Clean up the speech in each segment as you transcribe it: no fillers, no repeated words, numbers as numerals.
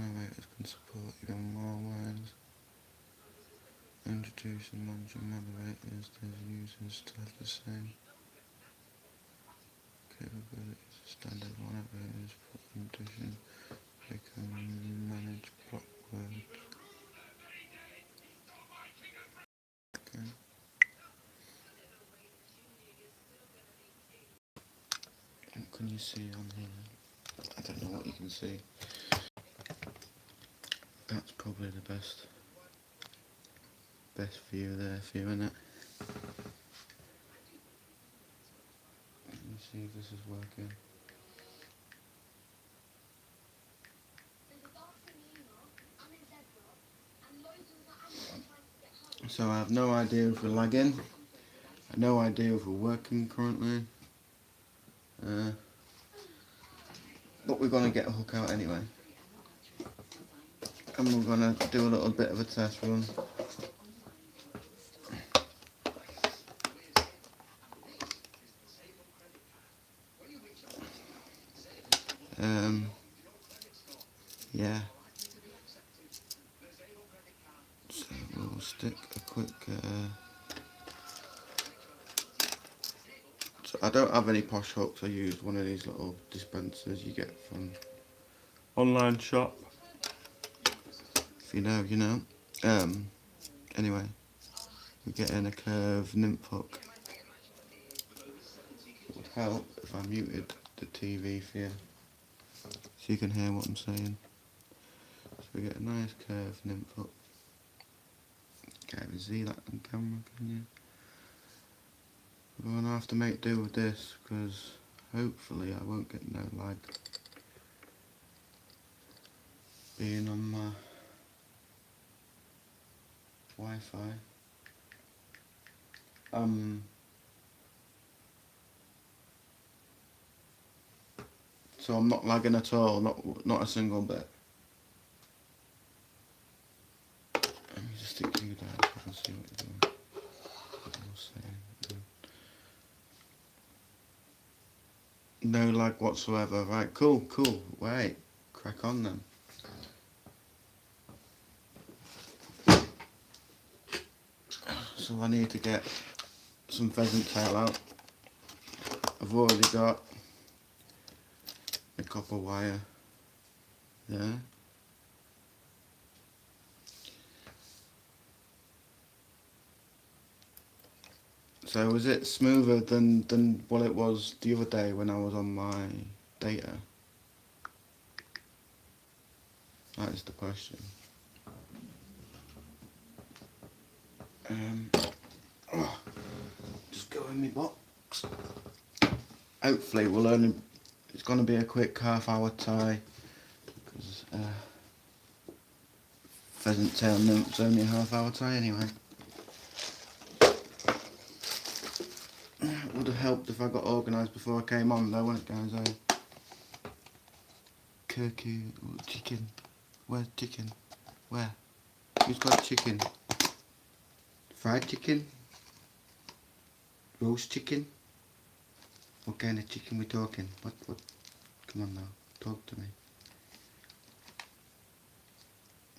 generators can support even more ways. Introducing managing moderators, those users still have the same capabilities as standard moderators, but in addition they can manage block words. Okay. What can you see on here? I don't know what you can see. That's probably the best view there for you, isn't it? Let me see if this is working. So I have no idea if we're lagging. I have no idea if we're working currently. But we're going to get a hook out anyway. And we're going to do a little bit of a test run. Yeah. So we'll stick a quick... So I don't have any posh hooks. I use one of these little dispensers you get from online shop. If you know, you know. Anyway, we get in a curved nymph hook. It would help if I muted the TV for you, so you can hear what I'm saying. So we get a nice curved nymph hook. Can't even see that on camera, can you? We're going to have to make do with this, because hopefully I won't get no lag being on my Wi-Fi. So I'm not lagging at all, not a single bit. Let me just stick you down so I can see what you're doing. No lag whatsoever. Right, cool. Wait, crack on then. So I need to get some pheasant tail out. I've already got a copper wire there. So was it smoother than what it was the other day when I was on my data? That is the question. Just go in my box. Hopefully it's going to be a quick half-hour tie, because pheasant tail nymph's only a half-hour tie anyway. It would have helped if I got organised before I came on though, wouldn't it guys? Turkey, chicken. Where's chicken? Where? Who's got chicken? Fried chicken? Roast chicken? What kind of chicken we talking? What? Come on now, talk to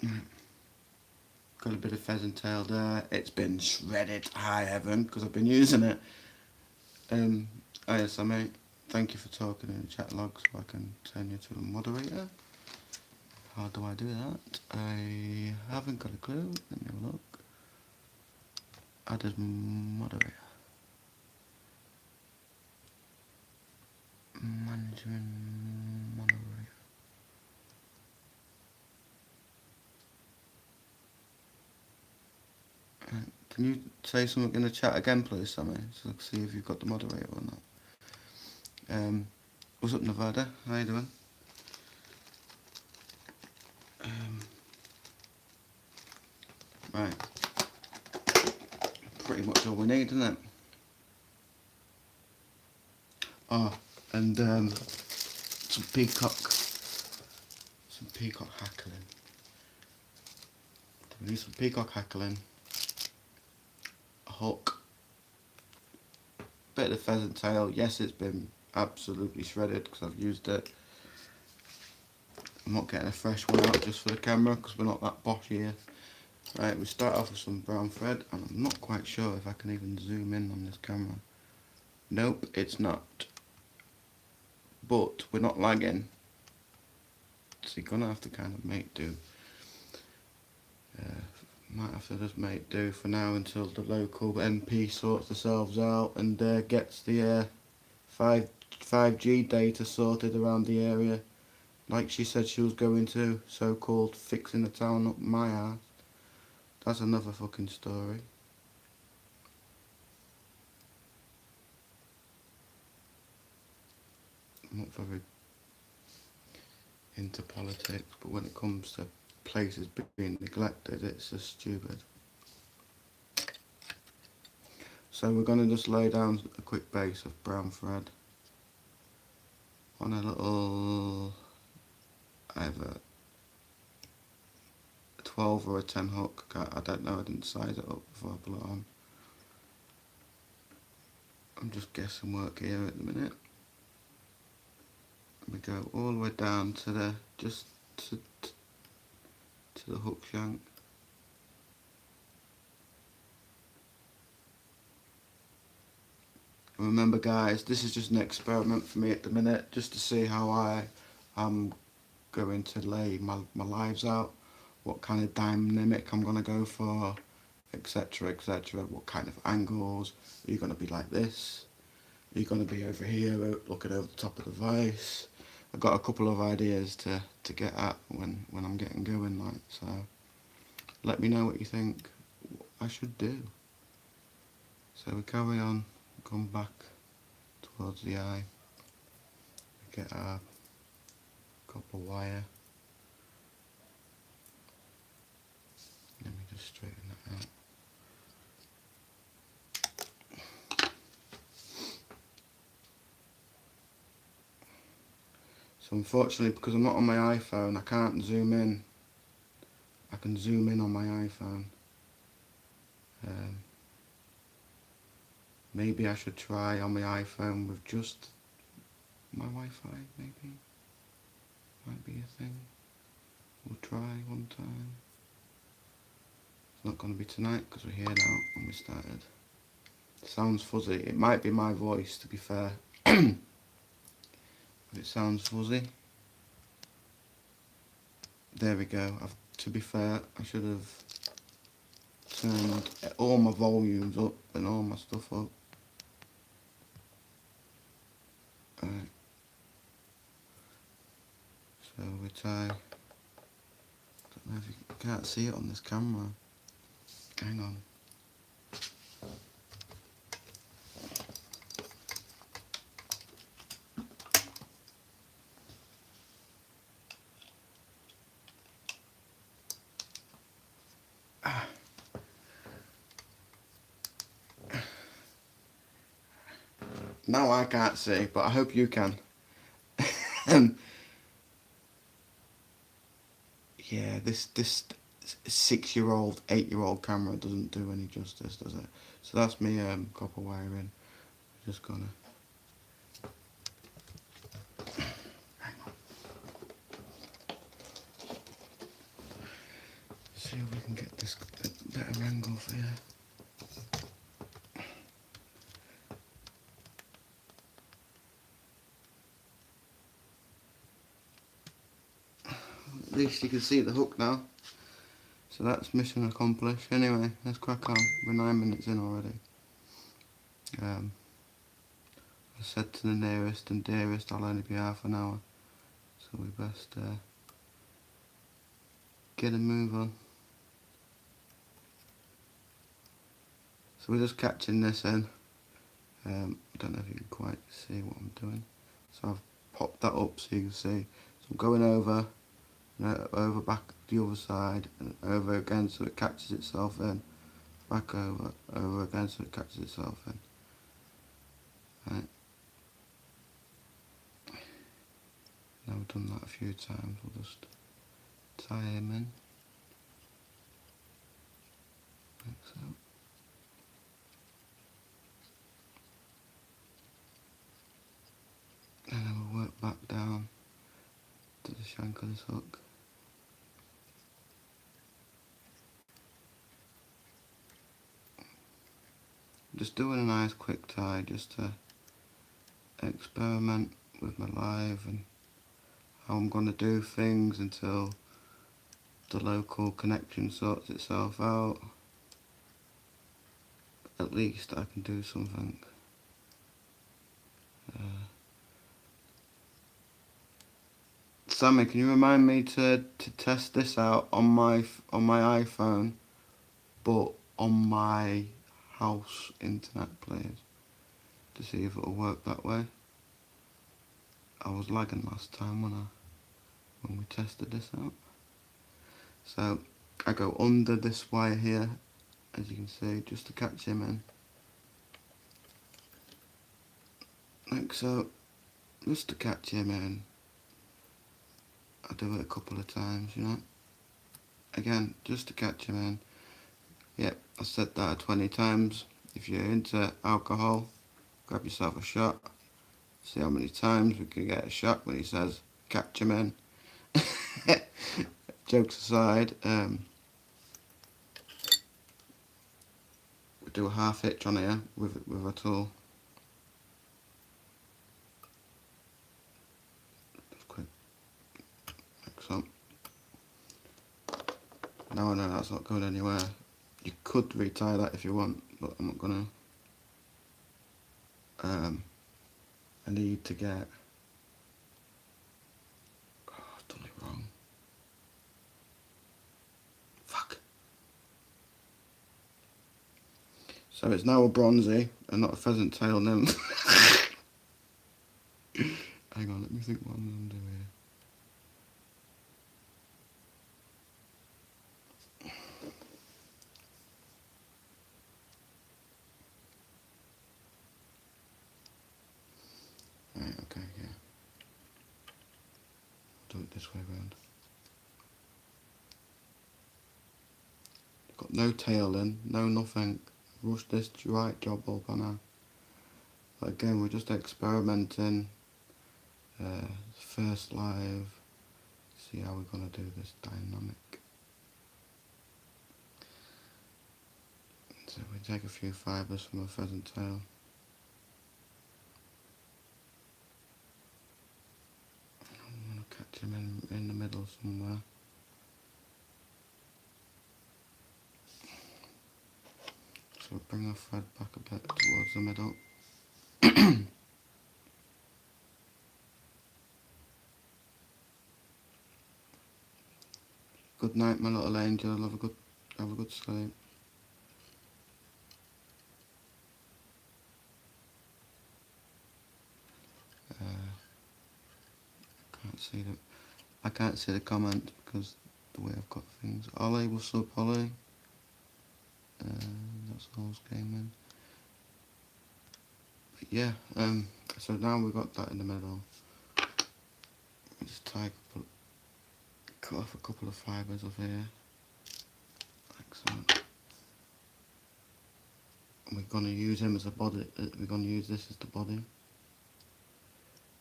me. Got a bit of pheasant tail there. It's been shredded high heaven because I've been using it. Yes, mate. Thank you for talking in the chat log so I can turn you to a moderator. How do I do that? I haven't got a clue. Let me have a look. Add as moderator. Management moderator. Can you say something in the chat again, please, Sammy, so I can see if you've got the moderator or not. What's up, Nevada? How you doing? Right. Pretty much all we need, isn't it? Oh, and some peacock hackling. We need some peacock hackling, a hook, bit of the pheasant tail. Yes, it's been absolutely shredded because I've used it. I'm not getting a fresh one out just for the camera because we're not that posh here. Right, we start off with some brown thread, and I'm not quite sure if I can even zoom in on this camera. Nope, it's not. But we're not lagging, so you're gonna have to kind of make do. Might have to just make do for now until the local MP sorts themselves out and gets the 5G data sorted around the area, like she said she was going to, so-called fixing the town up my ass. That's another fucking story. I'm not very into politics, but when it comes to places being neglected, it's just stupid. So we're going to just lay down a quick base of brown thread on a little, either a 12 or a 10 hook. I don't know, I didn't size it up before I put it on. I'm just guessing work here at the minute. We go all the way down to the, just to the hook shank. And remember guys, this is just an experiment for me at the minute, just to see how I'm going to lay my lives out, what kind of dynamic I'm going to go for, etc, etc, what kind of angles. Are you going to be like this? Are you going to be over here looking over the top of the vise? I've got a couple of ideas to get at when I'm getting going, like, so let me know what you think I should do. So we carry on, come back towards the eye, we get our copper wire. Let me just straighten that out. So unfortunately, because I'm not on my iPhone, I can't zoom in. I can zoom in on my iPhone. Maybe I should try on my iPhone with just my Wi-Fi, maybe. Might be a thing. We'll try one time. It's not going to be tonight because we're here now when we started. It sounds fuzzy. It might be my voice, to be fair. But it sounds fuzzy. There we go. To be fair, I should have turned all my volumes up and all my stuff up. Right. So we tie. Don't know if you can't see it on this camera. Hang on. Now I can't see, but I hope you can. Yeah, this 6-year-old, 8-year-old camera doesn't do any justice, does it? So that's me copper wiring. Just gonna hang on. See if we can get this a better angle for you. At least you can see the hook now. So that's mission accomplished. Anyway, let's crack on. We're 9 minutes in already. I said to the nearest and dearest I'll only be half an hour. So we best get a move on. So we're just catching this in. I don't know if you can quite see what I'm doing. So I've popped that up so you can see. So I'm going over, over back the other side, and over again so it catches itself in. Back over, over again so it catches itself in. Right. Now we've done that a few times, we'll just tie him in. Like so. And then we'll work back down to the shank of this hook. Just doing a nice quick tie just to experiment with my live and how I'm going to do things until the local connection sorts itself out. At least I can do something. Sammy, can you remind me to test this out on my iPhone, but on my house internet, please, to see if it'll work that way. I was lagging last time when we tested this out. So I go under this wire here, as you can see, just to catch him in, like so, just to catch him in. I do it a couple of times, you know. Again, just to catch him in. Yep, I said that 20 times. If you're into alcohol, grab yourself a shot. See how many times we can get a shot when he says, catch him in. Jokes aside, we do a half hitch on here with a tool. Just quick, like so. Now I know that's not going anywhere. You could retie that if you want, but I'm not gonna. I need to get. Oh, I've done it wrong. Fuck. So it's now a bronzy and not a pheasant tail nymph. Hang on, let me think what I'm gonna do here. Right, okay, yeah. Do it this way round. Got no tail in, no nothing. Rushed this right job up on now. But again, we're just experimenting. First live. See how we're gonna do this dynamic. So we take a few fibres from a pheasant tail. I'm gonna catch him in the middle somewhere. So bring our thread back a bit towards the middle. Good night, my little angel. Have a good sleep. I can't see the comment because the way I've got things. Ollie, what's up, Ollie? That's all's game in. But yeah, so now we've got that in the middle. Just cut off a couple of fibres off here. Excellent. And we're gonna use him as a body. We're gonna use this as the body.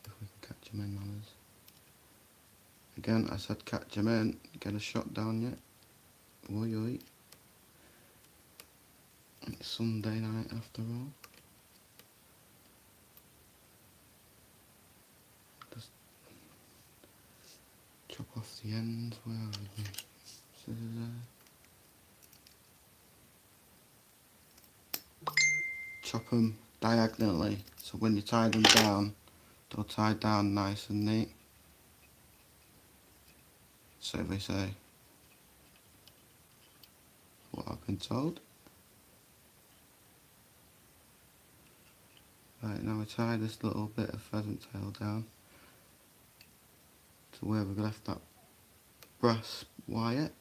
If we can catch him in, manners. Again, I said catch him in. Get a shot down yet? Oi oi. It's Sunday night after all. Just chop off the ends. Where are we? Scissors there. Chop them diagonally, so when you tie them down, they'll tie down nice and neat. So they say. What I've been told. Right, now we tie this little bit of pheasant tail down to where we've left that brass wire.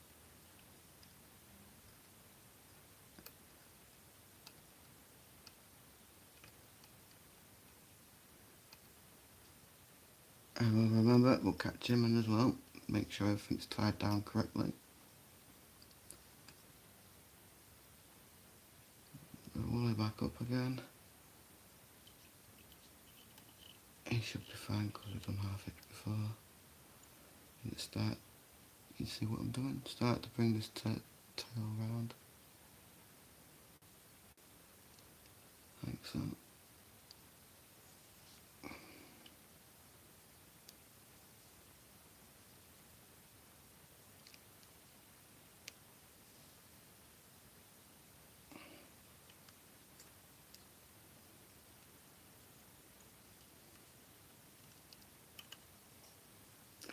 And we'll remember, we'll catch him in as well. Make sure everything's tied down correctly. Roll it back up again. He should be fine because we've done half it before. And start, you see what I'm doing? Start to bring this tail round. Like so.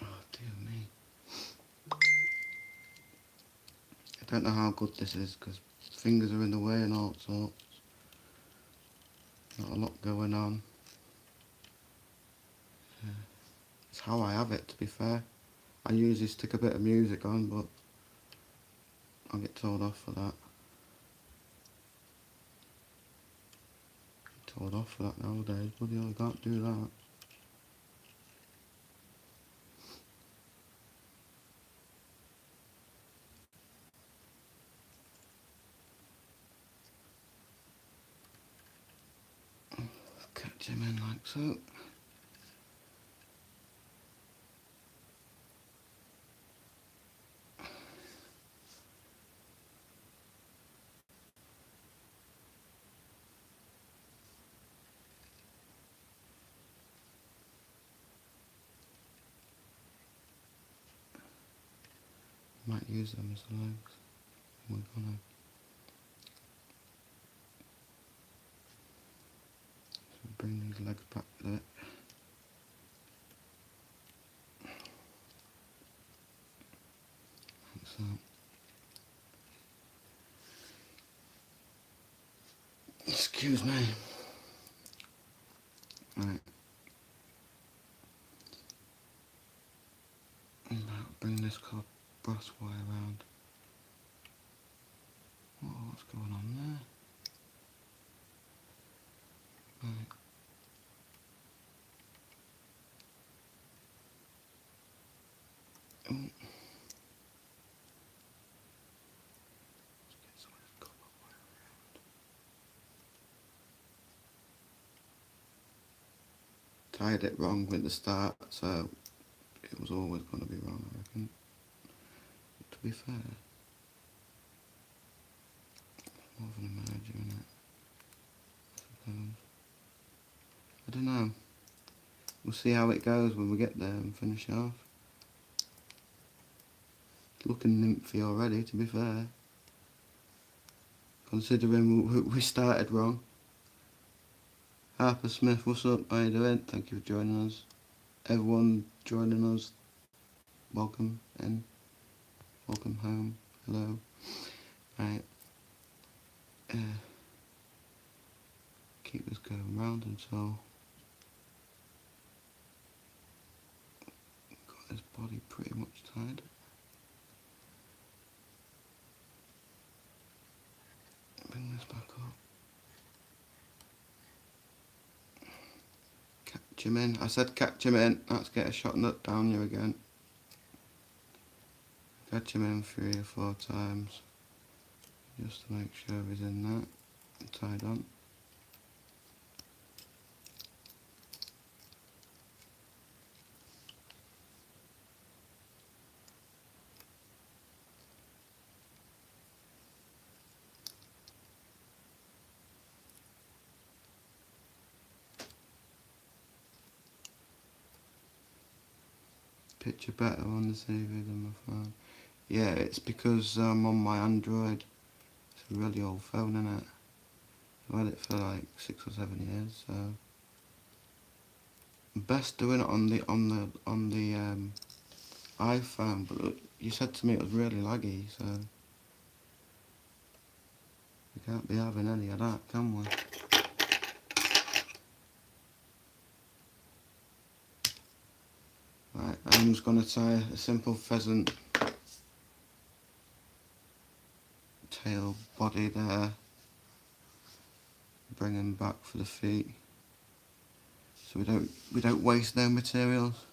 Oh dear me. I don't know how good this is because fingers are in the way and all sorts. Not a lot going on. It's how I have it, to be fair. I usually stick a bit of music on, but I'll get told off for that. Told off for that nowadays. Bloody hell, I can't do that. Catch him in like so. Might use them as legs. We're gonna bring these legs back with it. Like so. Excuse me. Right. Now bring this brass wire around. What's going on there? Right. Oh. Let's get some of this copper wire around. Tied it wrong with the start, so it was always going to be wrong, I reckon. But to be fair, more of an merger, innit? I suppose. I don't know. We'll see how it goes when we get there and finish off. It's looking nymphy already, to be fair. Considering we started wrong. Harper Smith, what's up? How you doing? Thank you for joining us. Everyone joining us, welcome in. Welcome home. Hello. Right. Keep this going round until got his body pretty much tied. Bring this back up. Catch him in. I said catch him in. Let's get a shot nut down you again. Catch him in 3 or 4 times. Just to make sure he's in there. Tied on. Picture better on the TV than my phone. Yeah, it's because I'm on my Android. It's a really old phone, innit? I've had it for like 6 or 7 years, so best doing it on the iPhone. But you said to me it was really laggy, so we can't be having any of that, can we? Right, I'm just going to tie a simple pheasant tail body there, bring him back for the feet, so we don't waste no materials.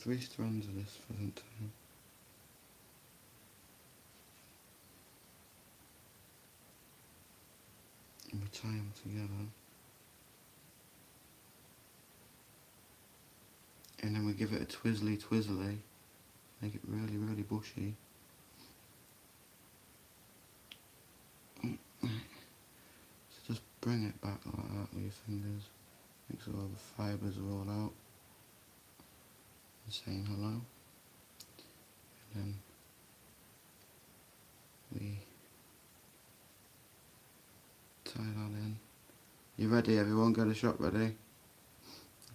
3 strands of this pheasant tail. And we tie them together. And then we give it a twizzly, make it really, really bushy. So just bring it back like that with your fingers. Make sure all the fibres are all out. And saying hello. And then we tie that in. You ready everyone? Get the shot ready.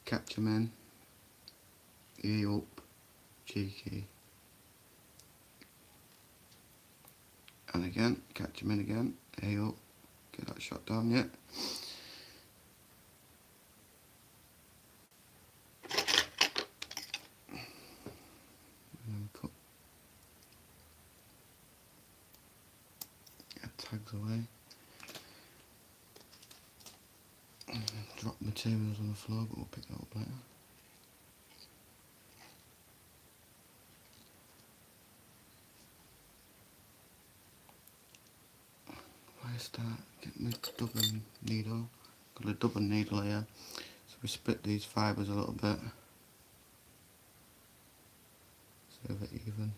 Catch them in. E up. Cheeky. And again, catch them in again. A up. Get that shot down yet. And then cut. Get tags away. And then drop materials on the floor, but we'll pick that up later. Start getting my double needle. Got a double needle here, so we split these fibres a little bit so they're even.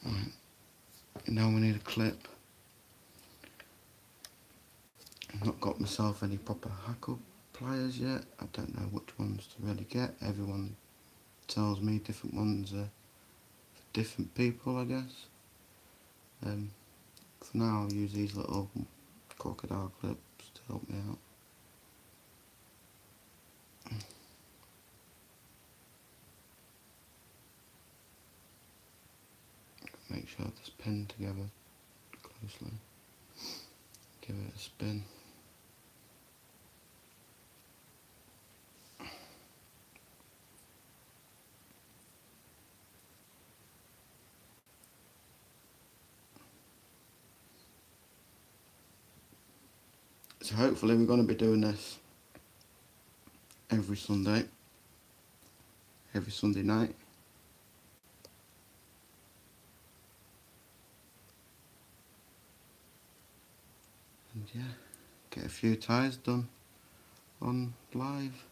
Right. And now we need a clip. I've not got myself any proper hackle pliers yet. I don't know which ones to really get. Everyone tells me different ones are for different people, I guess. For now I'll use these little crocodile clips to help me out. Make sure this pinned together closely. Give it a spin. So hopefully we're going to be doing this every Sunday night. And yeah, get a few ties done on live.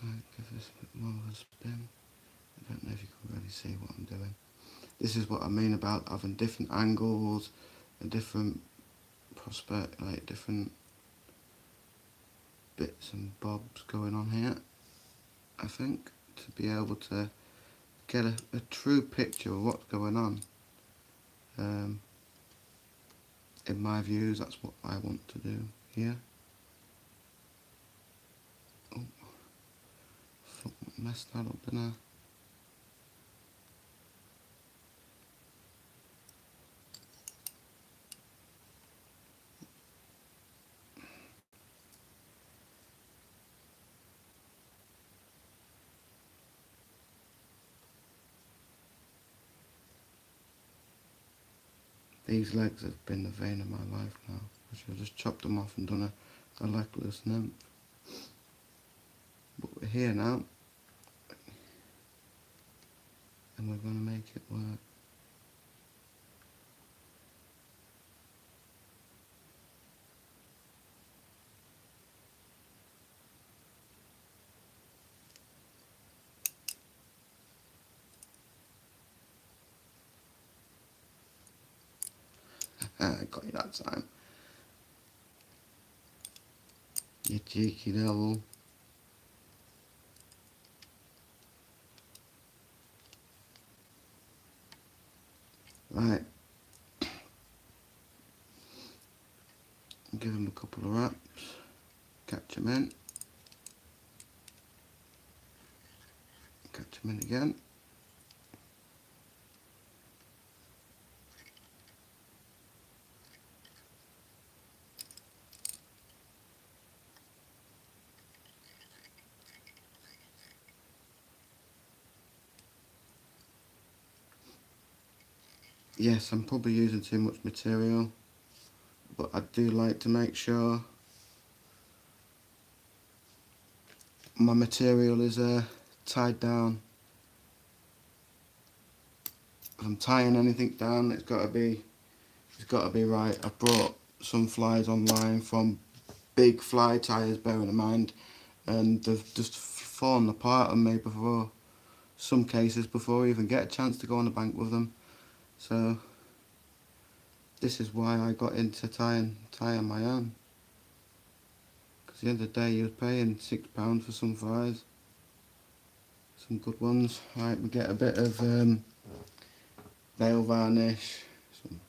Right, give this a bit more of a spin. I don't know if you can really see what I'm doing. This is what I mean about having different angles and different prospect, like different bits and bobs going on here. I think to be able to get a true picture of what's going on. In my views, that's what I want to do here. Oh, messed that up, didn't I? these legs have been the vein of my life now. I should have just chopped them off and done a legless nymph. But we're here now, and we're going to make it work. I got you that time. You cheeky devil. Right. Give him a couple of wraps. Catch him in. Catch him in again. Yes, I'm probably using too much material, but I do like to make sure my material is tied down. If I'm tying anything down, it's got to be right. I brought some flies online from big fly tyers, bearing in mind, and they've just fallen apart on me before, some cases before I even get a chance to go on the bank with them. So this is why I got into tying my own. Because at the end of the day, you're paying £6 for some flies, some good ones. Right, we get a bit of nail varnish, some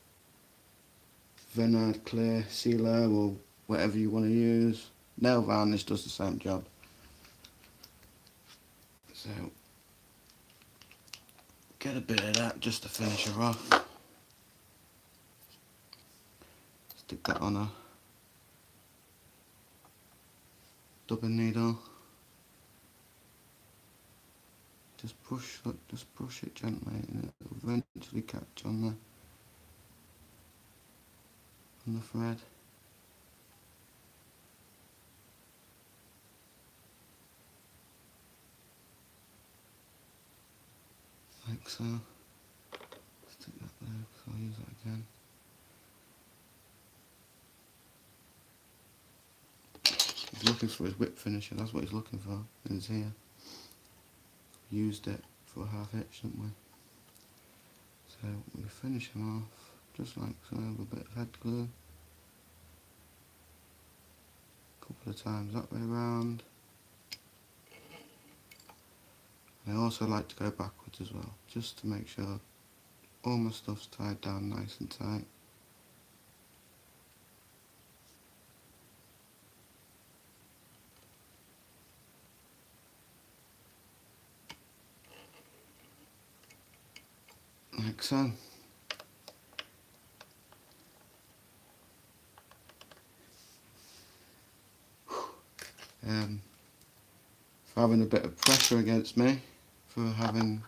Vinard clear sealer or whatever you want to use. Nail varnish does the same job. So get a bit of that just to finish her off. Stick that on a dubbing needle. Just push it gently, and it'll eventually catch on the thread. Like so. Stick that there, because I'll use that again. He's looking for his whip finisher, that's what he's looking for, and it's here. Used it for a half hitch, didn't we? So we finish him off just like so with a bit of head glue. A couple of times that way around. I also like to go backwards as well, just to make sure all my stuff's tied down nice and tight. Like so. For having a bit of pressure against me, for having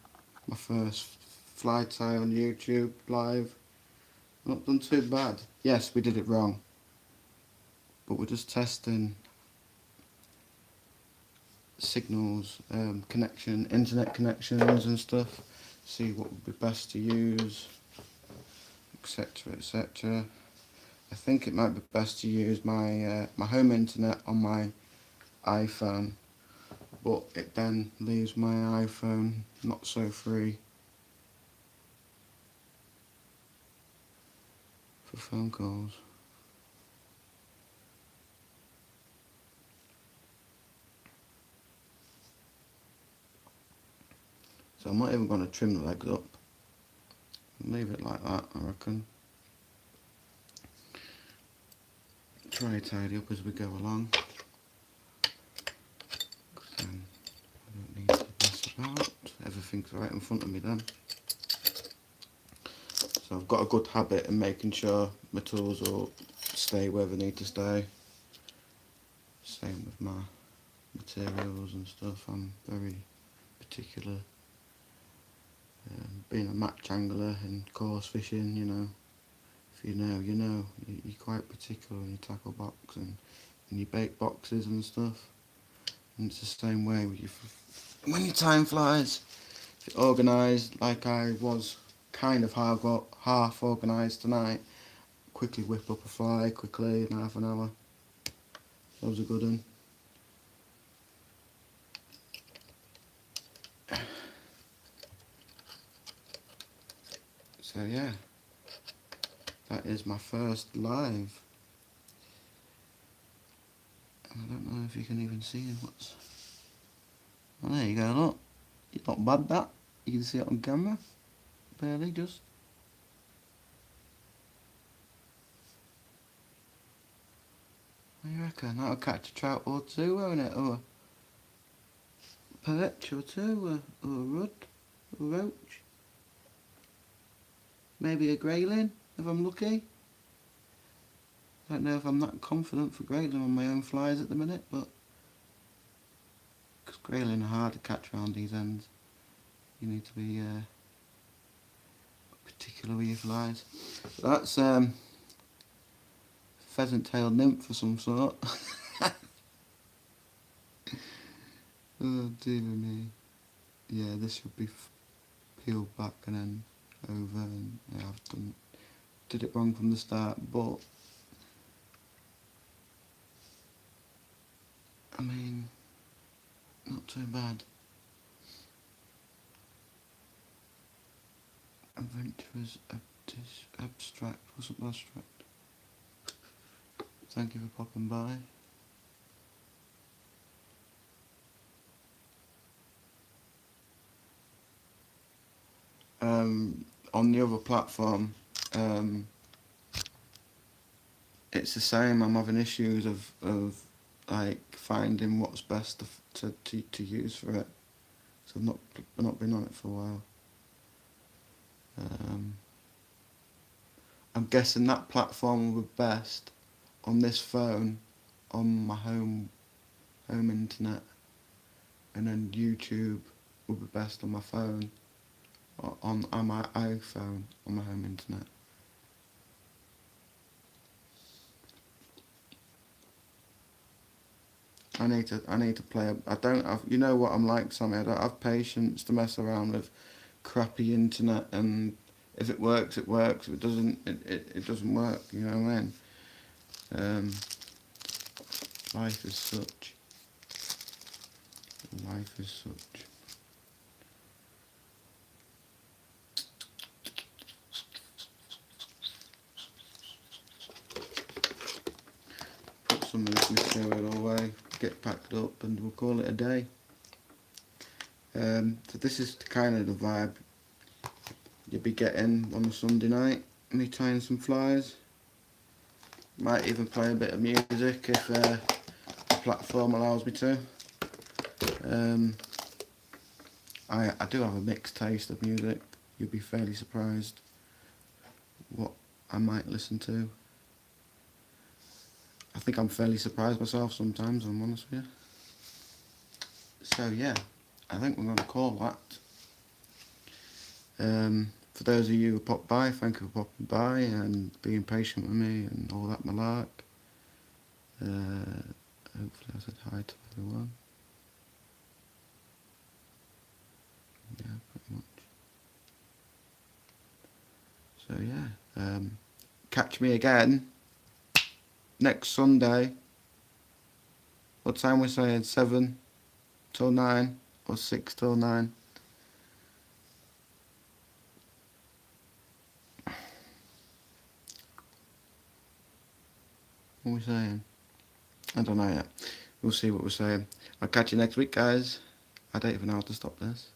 my first fly tie on YouTube live. Not done too bad. Yes, we did it wrong, but we're just testing signals, internet connections and stuff, see what would be best to use, etc, etc. I think it might be best to use my my home internet on my iPhone, but it then leaves my iPhone not so free for phone calls. So I'm not even going to trim the legs up. Leave it like that, I reckon. Try to tidy up as we go along. Then I don't need to mess about. Everything's right in front of me then. So I've got a good habit in making sure my tools will stay where they need to stay. Same with my materials and stuff. I'm very particular. Being a match angler and coarse fishing, you know, If you know, you know. You're quite particular when you tackle boxing and you bake boxes and stuff. And it's the same way with you. When your time flies, if you're organised, like I was kind of half organised tonight, quickly whip up a fly, quickly, in half an hour. That was a good one. So yeah, that is my first live. I don't know if you can even see what's... Oh, there you go, look. It's not bad, that. You can see it on camera. Barely, just. What do you reckon? That'll catch a trout or two, won't it? Or a perch or two, or a rudd, or a roach. Maybe a grayling, if I'm lucky. I don't know if I'm that confident for grayling on my own flies at the minute, but... because grayling are hard to catch around these ends. You need to be particular with your flies. But that's pheasant-tailed nymph of some sort. Oh dear me. Yeah, this should be peeled back and then over, and yeah, did it wrong from the start, but I mean, not too bad. Adventurers abstract, wasn't abstract. Thank you for popping by. On the other platform, it's the same. I'm having issues of like finding what's best to use for it. So I've not been on it for a while. I'm guessing that platform will be best on this phone, on my home internet, and then YouTube will be best on my phone, on my iPhone, on my home internet. I need to play. I don't have. You know what I'm like, Sammy. I don't have patience to mess around with crappy internet, and if it works, it works. If it doesn't, it doesn't work. You know what I mean? Life is such. Life is such. Put some of this material away, get packed up, and we'll call it a day. So this is kind of the vibe you'll be getting on a Sunday night. Me tying some flies. Might even play a bit of music if the platform allows me to. I do have a mixed taste of music. You'll be fairly surprised what I might listen to. I think I'm fairly surprised myself sometimes, if I'm honest with you. So yeah, I think we're going to call that. For those of you who popped by, thank you for popping by and being patient with me and all that malark. Hopefully I said hi to everyone. Yeah, pretty much. So yeah, catch me again next Sunday. What time we're saying? 7 till 9 or 6 till 9? What are we saying? I don't know yet. We'll see what we're saying. I'll catch you next week, guys. I don't even know how to stop this.